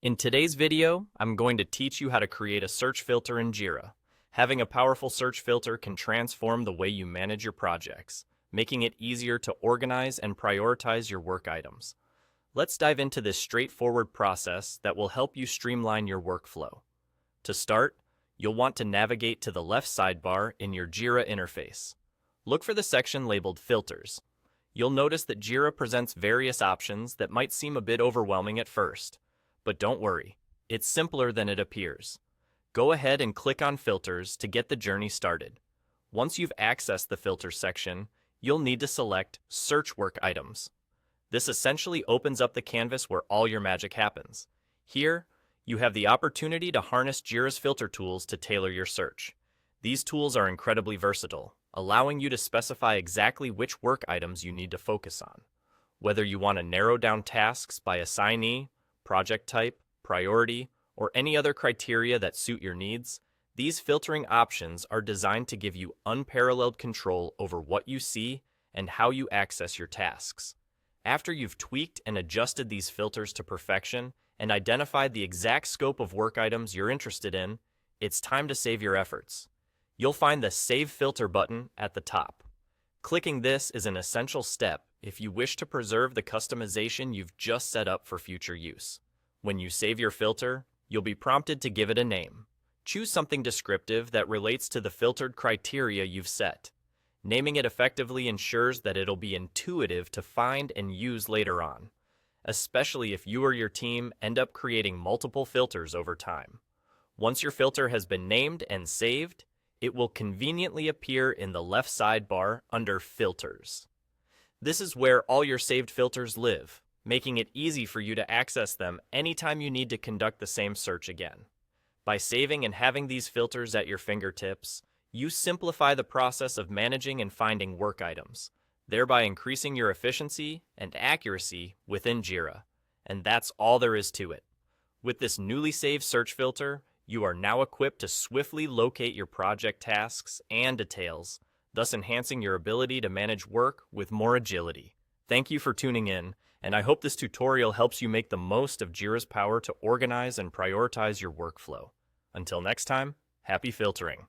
In today's video, I'm going to teach you how to create a search filter in Jira. Having a powerful search filter can transform the way you manage your projects, making it easier to organize and prioritize your work items. Let's dive into this straightforward process that will help you streamline your workflow. To start, you'll want to navigate to the left sidebar in your Jira interface. Look for the section labeled Filters. You'll notice that Jira presents various options that might seem a bit overwhelming at first. But don't worry, it's simpler than it appears. Go ahead and click on Filters to get the journey started. Once you've accessed the Filters section, you'll need to select Search Work Items. This essentially opens up the canvas where all your magic happens. Here, you have the opportunity to harness Jira's filter tools to tailor your search. These tools are incredibly versatile, allowing you to specify exactly which work items you need to focus on. Whether you want to narrow down tasks by assignee, project type, priority, or any other criteria that suit your needs, these filtering options are designed to give you unparalleled control over what you see and how you access your tasks. After you've tweaked and adjusted these filters to perfection and identified the exact scope of work items you're interested in, it's time to save your efforts. You'll find the Save Filter button at the top. Clicking this is an essential step if you wish to preserve the customization you've just set up for future use. When you save your filter, you'll be prompted to give it a name. Choose something descriptive that relates to the filtered criteria you've set. Naming it effectively ensures that it'll be intuitive to find and use later on, especially if you or your team end up creating multiple filters over time. Once your filter has been named and saved, it will conveniently appear in the left sidebar under Filters. This is where all your saved filters live, making it easy for you to access them anytime you need to conduct the same search again. By saving and having these filters at your fingertips, you simplify the process of managing and finding work items, thereby increasing your efficiency and accuracy within Jira. And that's all there is to it. With this newly saved search filter, you are now equipped to swiftly locate your project tasks and details, thus enhancing your ability to manage work with more agility. Thank you for tuning in, and I hope this tutorial helps you make the most of Jira's power to organize and prioritize your workflow. Until next time, happy filtering.